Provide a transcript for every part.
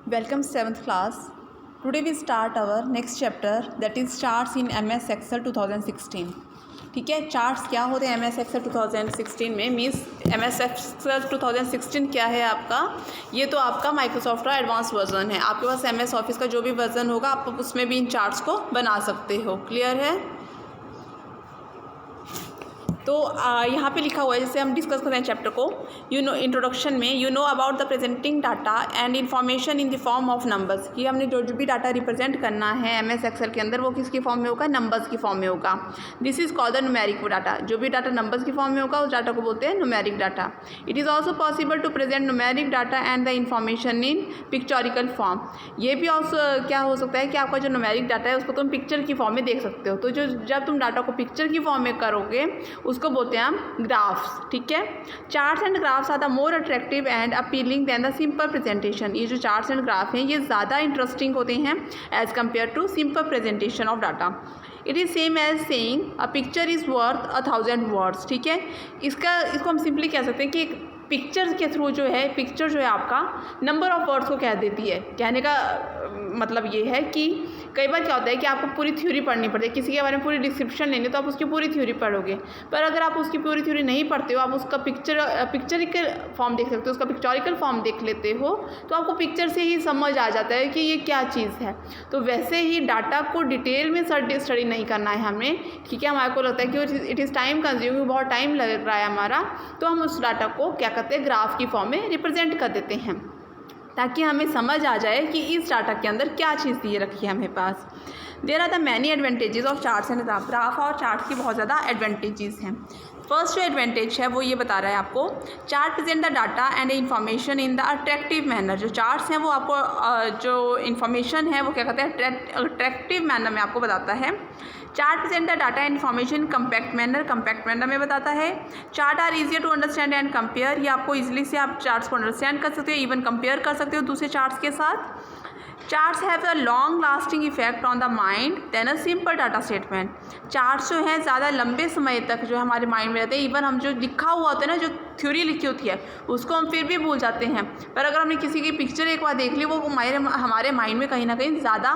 Welcome 7th class. Today we start our next chapter, that is charts in MS Excel 2016. ठीक है, charts क्या होते हैं MS Excel 2016 में, मीन्स MS Excel 2016 क्या है आपका, ये तो आपका माइक्रोसॉफ्ट का एडवांस वर्जन है। आपके पास MS ऑफिस का जो भी वर्जन होगा आप उसमें भी इन चार्ट्स को बना सकते हो। क्लियर है? तो यहाँ पे लिखा हुआ है, जैसे हम डिस्कस करते हैं चैप्टर को, इंट्रोडक्शन में you know about the presenting data and information in the form of numbers, कि हमने जो भी डाटा रिप्रेजेंट करना है MS एक्सेल के अंदर वो किसकी फॉर्म में होगा, नंबर्स की फॉर्म में होगा। This is called the numeric data. जो भी डाटा नंबर्स की फॉर्म में होगा उस डाटा को बोलते हैं numeric data. It is also possible to present numeric data and the information in pictorial form. ये भी ऑल्सो क्या हो सकता है कि आपका जो न्यूमेरिक डाटा है उसको तुम पिक्चर की फॉर्म में देख सकते हो। तो जब तुम डाटा को पिक्चर की फॉर्म में करोगे उसको बोलते हैं हम ग्राफ्स। ठीक है, charts and graphs are the more attractive and appealing than the simple presentation. ये जो चार्ट्स एंड ग्राफ हैं ये ज़्यादा इंटरेस्टिंग होते हैं as compare to simple presentation of data. It is same as saying a picture is worth 1000 words. ठीक है, इसको हम सिंपली कह सकते हैं कि पिक्चर के थ्रू जो है, पिक्चर जो है आपका नंबर ऑफ वर्ड्स को कह देती है। कहने का मतलब ये है कि कई बार क्या होता है कि आपको पूरी थ्योरी पढ़नी पड़ती है, किसी के बारे में पूरी डिस्क्रिप्शन लेंगे तो आप उसकी पूरी थ्योरी पढ़ोगे, पर अगर आप उसकी पूरी थ्योरी नहीं पढ़ते हो, आप उसका पिक्चरिकल फॉर्म देख सकते हो, उसका पिक्चोरिकल फॉर्म देख लेते हो तो आपको पिक्चर से ही समझ आ जाता है कि ये क्या चीज़ है। तो वैसे ही डाटा को डिटेल में स्टडी नहीं करना है हमें। ठीक है, हमारे को लगता है कि इट इज़ टाइम कंज्यूमिंग, बहुत टाइम लग रहा है हमारा, तो हम उस डाटा को क्या करते हैं, ग्राफ की फॉर्म में रिप्रेजेंट कर देते हैं ताकि हमें समझ आ जाए कि इस डाटा के अंदर क्या चीज़ दिए रखी है हमें पास। There are the many advantages of charts and graph. Graph और चार्ट्स की बहुत ज़्यादा एडवांटेजेस हैं। फर्स्ट जो एडवांटेज है वो ये बता रहा है आपको, chart present the data and information in the attractive manner. जो चार्ट्स हैं वो आपको जो इन्फॉर्मेशन है वो क्या कहते हैं, अट्रैक्टिव मैनर में आपको बताता है। Chart present the data information compact manner में बताता है। Chart are easier to understand and compare. ये आपको इजीली से आप चार्ट्स को अंडरस्टैंड कर सकते हो, इवन कंपेयर कर सकते हो दूसरे चार्ट्स के साथ। Charts have a long lasting effect on the mind than a simple data statement. Charts जो हैं ज़्यादा लंबे समय तक जो हमारे माइंड में रहते हैं। इवन हम जो लिखा हुआ होता है ना, जो थ्योरी लिखी होती है उसको हम फिर भी भूल जाते हैं, पर अगर हमने किसी की पिक्चर एक बार देख ली वो हमारे माइंड में कहीं ना कहीं ज़्यादा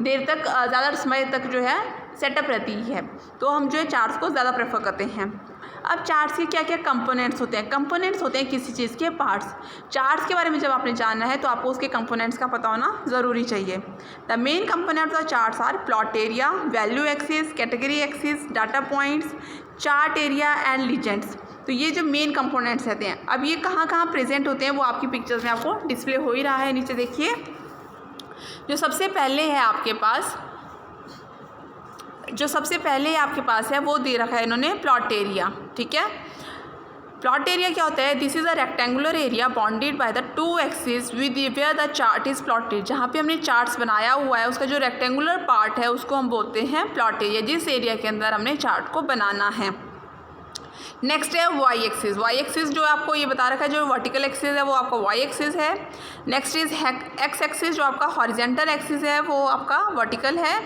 देर तक, ज़्यादा समय तक जो है सेटअप रहती है। तो हम जो है चार्ट्स को ज़्यादा प्रेफर करते हैं। अब चार्ट्स के क्या क्या कंपोनेंट्स होते हैं। कंपोनेंट्स होते हैं किसी चीज़ के पार्ट्स। चार्ट्स के बारे में जब आपने जानना है तो आपको उसके कंपोनेंट्स का पता होना ज़रूरी चाहिए। The main components of charts are plot area, value axis, category axis, data points, chart area and legends. तो ये जो मेन कंपोनेंट्स रहते हैं, अब ये कहाँ कहाँ प्रेजेंट होते हैं वो आपकी पिक्चर्स में आपको डिस्प्ले हो ही रहा है। नीचे देखिए, जो सबसे पहले आपके पास है वो दे रखा है इन्होंने, प्लॉट एरिया। ठीक है, प्लॉट एरिया क्या होता है, this is a rectangular area bounded by the two axis with where the chart is plotted. जहाँ पे हमने चार्ट्स बनाया हुआ है उसका जो रेक्टेंगुलर पार्ट है उसको हम बोलते हैं प्लॉट एरिया, जिस एरिया के अंदर हमने चार्ट को बनाना है। नेक्स्ट है वाई एक्सिस। वाई एक्सिस जो आपको ये बता रखा है, जो वर्टिकल एक्सिस है वो आपका वाई एक्सिस है। नेक्स्ट इज एक्स एक्सिस, जो आपका हॉरिजेंटल एक्सिस है वो आपका वर्टिकल है।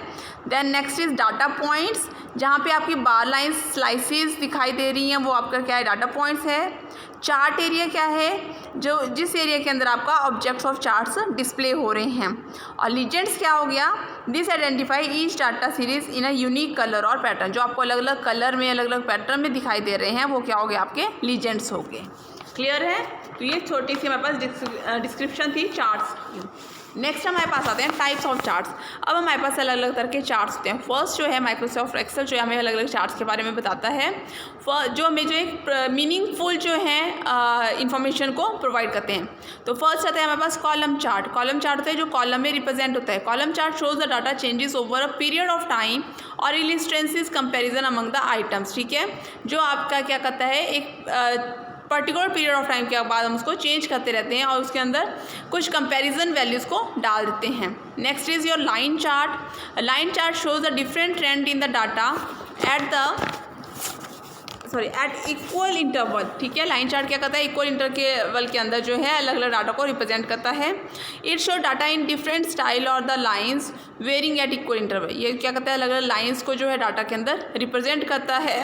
Then next is data points, जहाँ पे आपकी बार लाइन्स स्लाइसिस दिखाई दे रही हैं वो आपका क्या है, डाटा पॉइंट्स है। चार्ट एरिया क्या है, जो जिस एरिया के अंदर आपका ऑब्जेक्ट्स ऑफ चार्ट्स डिस्प्ले हो रहे हैं। और लीजेंड्स क्या हो गया, this identify each data series in a unique colour और पैटर्न। जो आपको अलग अलग कलर में, अलग अलग पैटर्न में दिखाई दे रहे हैं वो क्या हो गए, आपके लीजेंड्स हो गए। क्लियर है? तो ये छोटी सी हमारे पास डिस्क्रिप्शन थी चार्ट्स की। नेक्स्ट हमारे पास आते हैं टाइप्स ऑफ चार्ट्स। अब हमारे पास अलग अलग तरह के चार्ट्स होते हैं। फर्स्ट जो है माइक्रोसॉफ्ट एक्सेल, जो हमें अलग अलग चार्ट्स के बारे में बताता है, जो हमें जो एक मीनिंगफुल जो है इंफॉर्मेशन को प्रोवाइड करते हैं। तो फर्स्ट आता है हमारे पास कॉलम चार्ट। कॉलम चार्ट होता है जो कॉलम में रिप्रेजेंट होता है। Column chart shows the data changes over a period of time और इलिस्ट्रेंसेस कंपेरिजन अमंग द आइटम्स। ठीक है, जो आपका क्या करता है, एक पर्टिकुलर पीरियड ऑफ टाइम के बाद हम उसको चेंज करते रहते हैं और उसके अंदर कुछ कंपैरिजन वैल्यूज़ को डाल देते हैं। Next is your line chart. Line chart shows the different trend in the data at equal interval. ठीक है, लाइन चार्ट क्या करता है, इक्वल इंटरवल के अंदर जो है अलग अलग डाटा को रिप्रेजेंट करता है। It show data in different style और the lines varying at equal interval. ये क्या करता है, अलग अलग लाइन्स को जो है डाटा के अंदर रिप्रेजेंट करता है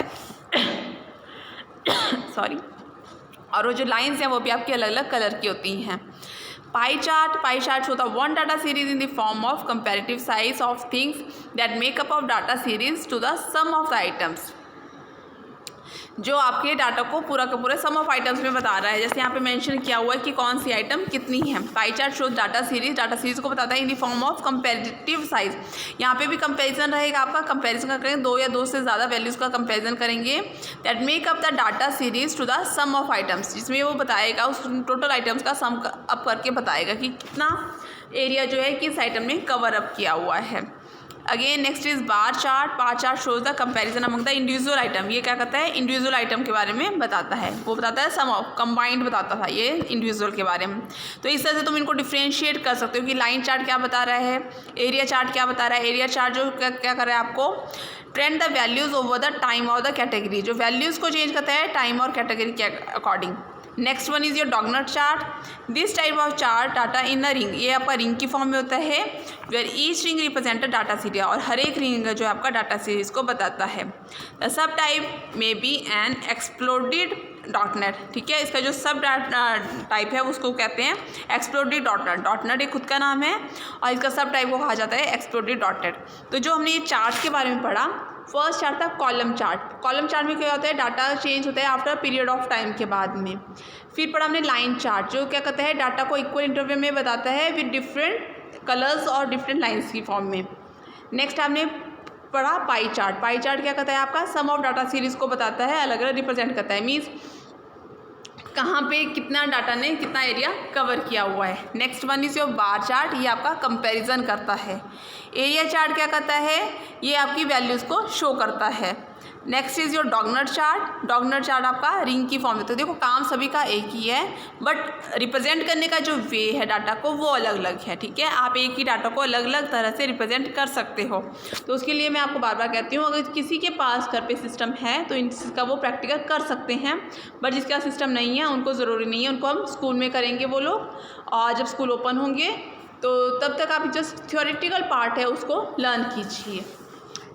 सॉरी और वो जो लाइन्स हैं वो भी आपकी अलग अलग कलर की होती हैं। Pie chart shows the one data series in the form of comparative size of things that make up of data series to the sum of the items. जो आपके डाटा को पूरा का पूरा सम ऑफ आइटम्स में बता रहा है। जैसे यहाँ पे मेंशन किया हुआ है कि कौन सी आइटम कितनी है। Pie chart shows data series को बताता है in the form of comparative size. यहाँ पे भी कंपैरिजन रहेगा आपका, कंपैरिजन करेंगे दो या दो से ज़्यादा वैल्यूज़ का कंपैरिजन करेंगे that make up the data series to the sum of items, जिसमें वो बताएगा उस टोटल आइटम्स का सम अप करके बताएगा कि कितना एरिया जो है किस आइटम ने कवर अप किया हुआ है। Again next is bar chart shows the comparison among the individual item. ये क्या करता है, इंडिविजुअल आइटम के बारे में बताता है, वो बताता है सम ऑफ कंबाइंड बताता था ये इंडिविजुअल के बारे में। तो इस तरह से तुम इनको डिफ्रेंशिएट कर सकते हो कि लाइन चार्ट क्या बता रहा है, एरिया चार्ट क्या बता रहा है। एरिया चार्ट जो क्या कर रहा है आपको trend the values over the time और द कैटेगरी, जो वैल्यूज़ को चेंज करता है टाइम और कैटेगरी के according. Next one is your doughnut chart. This type of chart data in a ring, ये आपका रिंग की फॉर्म में होता है where each ring represent data series, और हर एक रिंग जो है आपका डाटा सीरीज को बताता है। The sub type may be an exploded doughnut, ठीक है। इसका जो सब टाइप है उसको कहते हैं एक्सप्लोडेड डॉटनेट। डॉटनेट एक खुद का नाम है और इसका सब टाइप को कहा जाता है एक्सप्लोडेड डॉटनेट। तो जो हमने ये चार्ट के बारे में पढ़ा, फर्स्ट चार्ट था कॉलम चार्ट। कॉलम चार्ट में क्या होता है, डाटा चेंज होता है आफ्टर पीरियड ऑफ टाइम के बाद में। फिर पढ़ा हमने लाइन चार्ट, जो क्या करता है डाटा को इक्वल इंटरवल में बताता है विद डिफरेंट कलर्स और डिफरेंट लाइंस की फॉर्म में। नेक्स्ट हमने पढ़ा पाई चार्ट। पाई चार्ट क्या करता है आपका सम ऑफ डाटा सीरीज को बताता है, अलग अलग रिप्रेजेंट करता है, मीन्स कहाँ पे कितना डाटा ने कितना एरिया कवर किया हुआ है। Next one is your bar chart, ये आपका कंपैरिजन करता है। एरिया चार्ट क्या करता है, ये आपकी वैल्यूज़ को शो करता है। Next is your doughnut chart. Doughnut chart आपका रिंग की फॉर्म में, तो देखो काम सभी का एक ही है बट रिप्रेजेंट करने का जो वे है डाटा को वो अलग अलग है, ठीक है। आप एक ही डाटा को अलग अलग तरह से रिप्रेजेंट कर सकते हो। तो उसके लिए मैं आपको बार बार कहती हूँ, अगर किसी के पास घर पे सिस्टम है तो इसका वो प्रैक्टिकल कर सकते हैं, बट जिसका सिस्टम नहीं है उनको ज़रूरी नहीं है, उनको हम स्कूल में करेंगे वो लोग, और जब स्कूल ओपन होंगे तो तब तक आप जस्ट थ्योरेटिकल पार्ट है उसको लर्न कीजिए।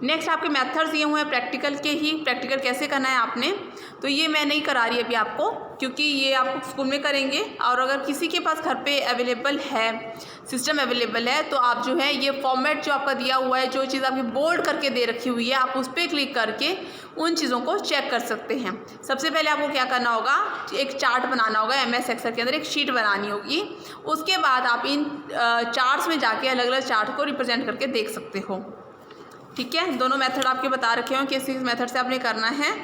नेक्स्ट आपके मेथड्स ये हुए हैं प्रैक्टिकल के ही। प्रैक्टिकल कैसे करना है आपने, तो ये मैं नहीं करा रही अभी आपको, क्योंकि ये आप स्कूल में करेंगे। और अगर किसी के पास घर पे अवेलेबल है, सिस्टम अवेलेबल है, तो आप जो है ये फॉर्मेट जो आपका दिया हुआ है, जो चीज़ आपकी बोल्ड करके दे रखी हुई है, आप उस पर क्लिक करके उन चीज़ों को चेक कर सकते हैं। सबसे पहले आपको क्या करना होगा, एक चार्ट बनाना होगा। MS एक्सेल के अंदर एक शीट बनानी होगी। उसके बाद आप इन चार्ट्स में जाके अलग अलग चार्ट को रिप्रेजेंट करके देख सकते हो, ठीक है। दोनों मेथड आपके बता रखे हो किस मेथड से आपने करना है।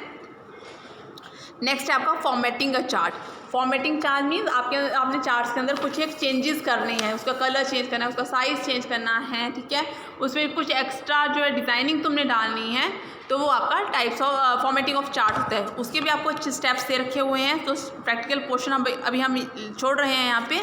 नेक्स्ट है आपका फॉर्मेटिंग अ चार्ट। फॉर्मेटिंग चार्ट मीन्स आपने चार्ट्स के अंदर कुछ एक चेंजेस करने हैं, उसका कलर चेंज करना है, उसका साइज़ चेंज करना है, ठीक है। उसमें कुछ एक्स्ट्रा जो है डिज़ाइनिंग तुमने डालनी है, तो वो आपका types of formatting of chart होता है। उसके भी आपको अच्छे स्टेप्स दे रखे हुए हैं। तो प्रैक्टिकल पोर्शन अभी हम छोड़ रहे हैं यहाँ पे,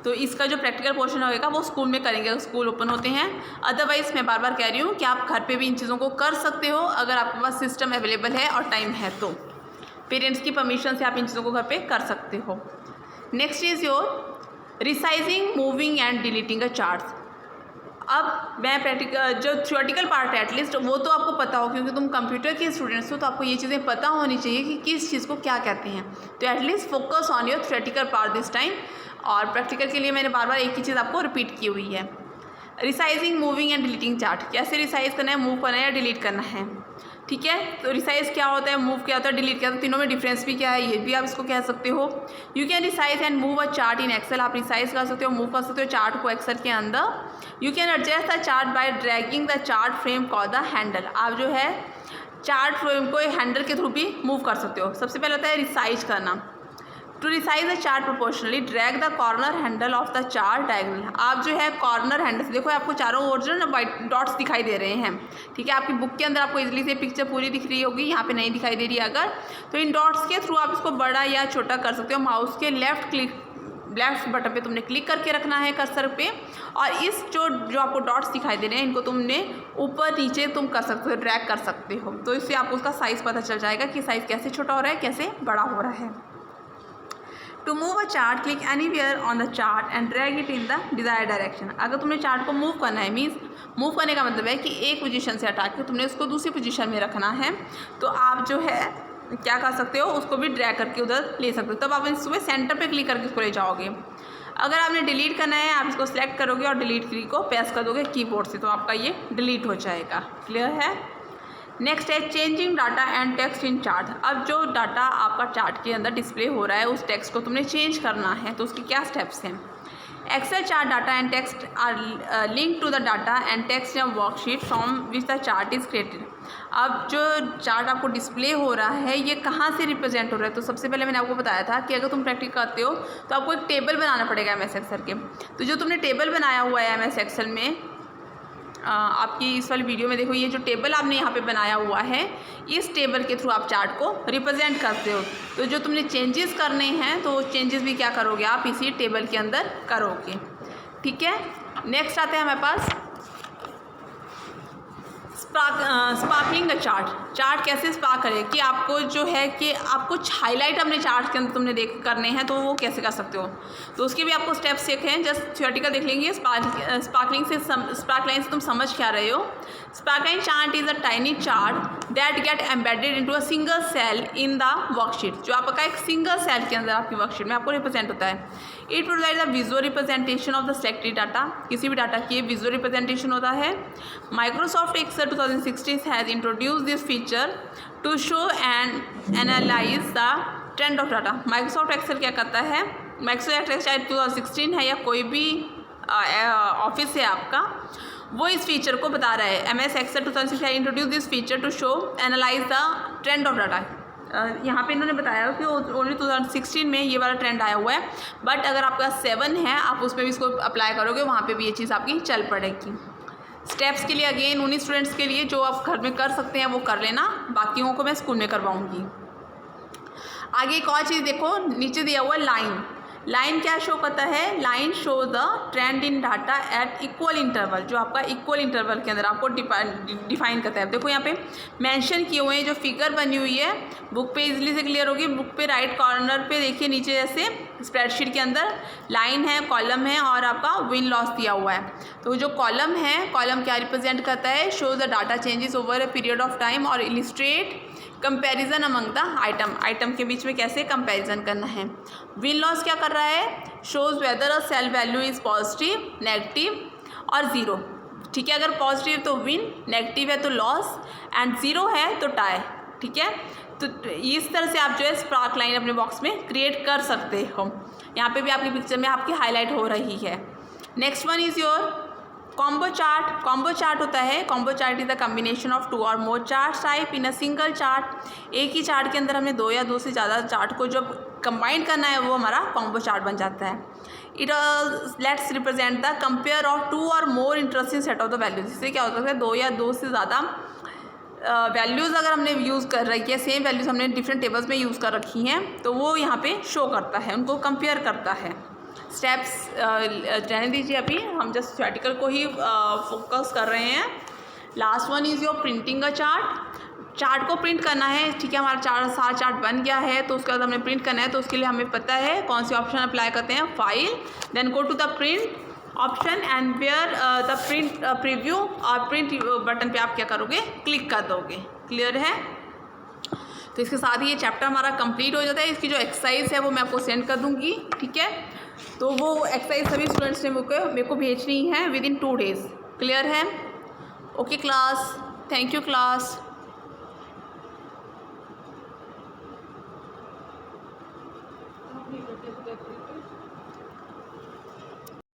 तो इसका जो प्रैक्टिकल पोर्शन होगा वो स्कूल में करेंगे, स्कूल ओपन होते हैं। अदरवाइज़ मैं बार बार कह रही हूँ कि आप घर पे भी इन चीज़ों को कर सकते हो, अगर आपके पास सिस्टम अवेलेबल है और टाइम है तो। पेरेंट्स की परमिशन से आप इन चीज़ों को घर पे कर सकते हो। Next is your resizing, moving and deleting a charts. अब मैं प्रैक्टिकल जो थ्योरेटिकल पार्ट है एटलीस्ट वो तो आपको पता हो, क्योंकि तुम कंप्यूटर के स्टूडेंट्स हो, तो आपको ये चीज़ें पता होनी चाहिए कि किस चीज़ को क्या कहते हैं। तो at least focus on your theoretical part this time. और प्रैक्टिकल के लिए मैंने बार बार एक ही चीज़ आपको रिपीट की हुई है। Resizing, moving and deleting chart, कैसे रिसाइज करना है, मूव करना है या डिलीट करना है, ठीक है। तो रिसाइज क्या होता है, मूव क्या होता है, डिलीट क्या होता है, तीनों में डिफरेंस भी क्या है ये भी आप इसको कह सकते हो। You can resize and move a chart in Excel. आप रिसाइज कर सकते हो, मूव कर सकते हो चार्ट को एक्सेल के अंदर। You can adjust the chart by dragging the chart frame called the handle. आप जो है चार्ट फ्रेम को हैंडल के थ्रू भी मूव कर सकते हो। सबसे पहले होता है रिसाइज करना। To resize the chart proportionally drag the corner handle of the chart diagonal. आप जो है कॉर्नर हैंडल से देखो, आपको चारों ओर जो ना वाइट डॉट्स दिखाई दे रहे हैं, ठीक है। आपकी बुक के अंदर आपको इजीली से पिक्चर पूरी दिख रही होगी, यहाँ पे नहीं दिखाई दे रही है अगर, तो इन डॉट्स के थ्रू आप इसको बड़ा या छोटा कर सकते हो। माउस के लेफ्ट बटन पे तुमने क्लिक करके रखना है कर्सर पे, और इस जो आपको डॉट्स दिखाई दे रहे हैं इनको तुमने ऊपर नीचे तुम कर सकते हो, ड्रैग कर सकते हो। तो इससे आपको उसका साइज़ पता चल जाएगा कि साइज़ कैसे छोटा हो रहा है, कैसे बड़ा हो रहा है। To move a chart, click anywhere on the chart and drag it in the desired direction. अगर तुमने चार्ट को मूव करना है, मीन्स मूव करने का मतलब है कि एक पोजीशन से हटा के तुमने उसको दूसरी पोजीशन में रखना है, तो आप जो है क्या कर सकते हो, उसको भी ड्रैग करके उधर ले सकते हो। तब आप इसमें सेंटर पे क्लिक करके उसको ले जाओगे। अगर आपने डिलीट करना है आप इसको सिलेक्ट करोगे और डिलीट की को प्रेस कर दोगे कीबोर्ड से, तो आपका ये डिलीट हो जाएगा। क्लियर है। नेक्स्ट है changing data and text in chart. अब जो डाटा आपका चार्ट के अंदर डिस्प्ले हो रहा है उस टेक्स्ट को तुमने चेंज करना है, तो उसके क्या स्टेप्स हैं। Excel chart data and text are link to the data and text या worksheet from which the chart is created. अब जो चार्ट आपको डिस्प्ले हो रहा है ये कहाँ से रिप्रेजेंट हो रहा है, तो सबसे पहले मैंने आपको बताया था कि अगर तुम प्रैक्टिस करते हो तो आपको एक टेबल बनाना पड़ेगा एमएस एक्सेल के। तो जो तुमने टेबल बनाया हुआ है एमएस एक्सेल में, आपकी इस वाली वीडियो में देखो, ये जो टेबल आपने यहाँ पे बनाया हुआ है इस टेबल के थ्रू आप चार्ट को रिप्रेजेंट करते हो। तो जो तुमने चेंजेस करने हैं तो चेंजेस भी क्या करोगे आप इसी टेबल के अंदर करोगे। ठीक है। नेक्स्ट आते हैं हमारे पास स्पार्कलिंग द चार्ट। चार्ट कैसे स्पार्क करें कि आपको जो है कि आप कुछ हाईलाइट अपने चार्ट के अंदर तुमने देख करने हैं, तो वो कैसे कर सकते हो, तो उसके भी आपको स्टेप्स सीखे हैं। जस्ट थियोरेटिकल देख लेंगे। स्पार्कलिंग से स्पार्कलाइन से तुम समझ क्या रहे हो। Sparkline chart is a tiny chart that get embedded into a single cell in the worksheet. जो आपका एक सिंगल सेल के अंदर आपकी वर्कशीट में आपको रिप्रेजेंट होता है। It provide the visual representation of the selected data. किसी भी डाटा की विजुअल रिप्रेजेंटेशन होता है। Microsoft Excel 2016 has introduce this feature to show and analyse the trend of data. Microsoft Excel क्या करता है, माइक्रोसॉफ्ट एक्सेल 2016 है या कोई भी ऑफिस है आपका, वो इस फीचर को बता रहा है। MS Excel 2016 introduce this feature to show analyse the trend of data. यहाँ पे इन्होंने बताया कि ओनली 2016 में ये वाला ट्रेंड आया हुआ है, बट अगर आपका 7 है आप उसमें भी इसको अप्लाई करोगे, वहाँ पे भी ये चीज़ आपकी चल पड़ेगी। स्टेप्स के लिए अगेन उन्हीं स्टूडेंट्स के लिए जो आप घर में कर सकते हैं वो कर लेना, बाकियों को मैं स्कूल में करवाऊँगी। आगे एक और चीज़ देखो, नीचे दिया हुआ लाइन। लाइन क्या शो करता है, line show the trend in data at equal interval. जो आपका इक्वल इंटरवल के अंदर आपको डिफाइन करता है। देखो यहाँ पे मेंशन किए हुए हैं, जो फिगर बनी हुई है बुक पे इजीली से क्लियर होगी। बुक पे राइट कॉर्नर पे देखिए नीचे जैसे स्प्रेडशीट के अंदर लाइन है, कॉलम है और आपका विन लॉस दिया हुआ है। तो जो कॉलम है, कॉलम क्या रिप्रेजेंट करता है, show the data changes over a period of time और illustrate comparison among the item के बीच में कैसे कंपैरिजन करना है। विन लॉस क्या कर रहा है, shows whether a cell value is positive, negative और ज़ीरो। ठीक है, अगर पॉजिटिव तो विन, नेगेटिव है तो लॉस एंड ज़ीरो है तो टाई। ठीक है, तो इस तरह से आप जो है स्पार्क लाइन अपने बॉक्स में क्रिएट कर सकते हो। यहाँ पे भी आपकी पिक्चर में आपकी हाईलाइट हो रही है। Next one is your combo chart. Combo chart होता है, combo chart is the combination of 2 or more chart type in a single chart. एक ही चार्ट के अंदर हमें 2 या 2 से ज़्यादा चार्ट को जब कंबाइन करना है वो हमारा कॉम्बो चार्ट बन जाता है। It let's represent the compare of 2 or more interesting set of the values. इससे क्या होता है, 2 या 2 से ज़्यादा वैल्यूज़ अगर हमने यूज़ कर रखी है, सेम वैल्यूज़ हमने डिफरेंट टेबल्स में यूज़ कर रखी हैं, तो वो यहाँ पे शो करता है, उनको कंपेयर करता है। स्टेप्स रहने दीजिए, अभी हम जस्ट थियोरेटिकल को ही फोकस कर रहे हैं। Last one is your printing a chart. Chart को प्रिंट करना है। ठीक है, हमारा सारा चार्ट बन गया है, तो उसके बाद हमने प्रिंट करना है, तो उसके लिए हमें पता है कौन से ऑप्शन अप्लाई करते हैं। File, then go to the print option and where the print preview और प्रिंट बटन पे आप क्या करोगे, क्लिक कर दोगे। क्लियर है। तो इसके साथ ही ये चैप्टर हमारा कंप्लीट हो जाता है। इसकी जो एक्सरसाइज है वो मैं आपको सेंड कर दूँगी। ठीक है, तो वो एक्सरसाइज सभी स्टूडेंट्स ने मेरे को भेजनी है विद इन 2 days। क्लियर है। Okay class, thank you class.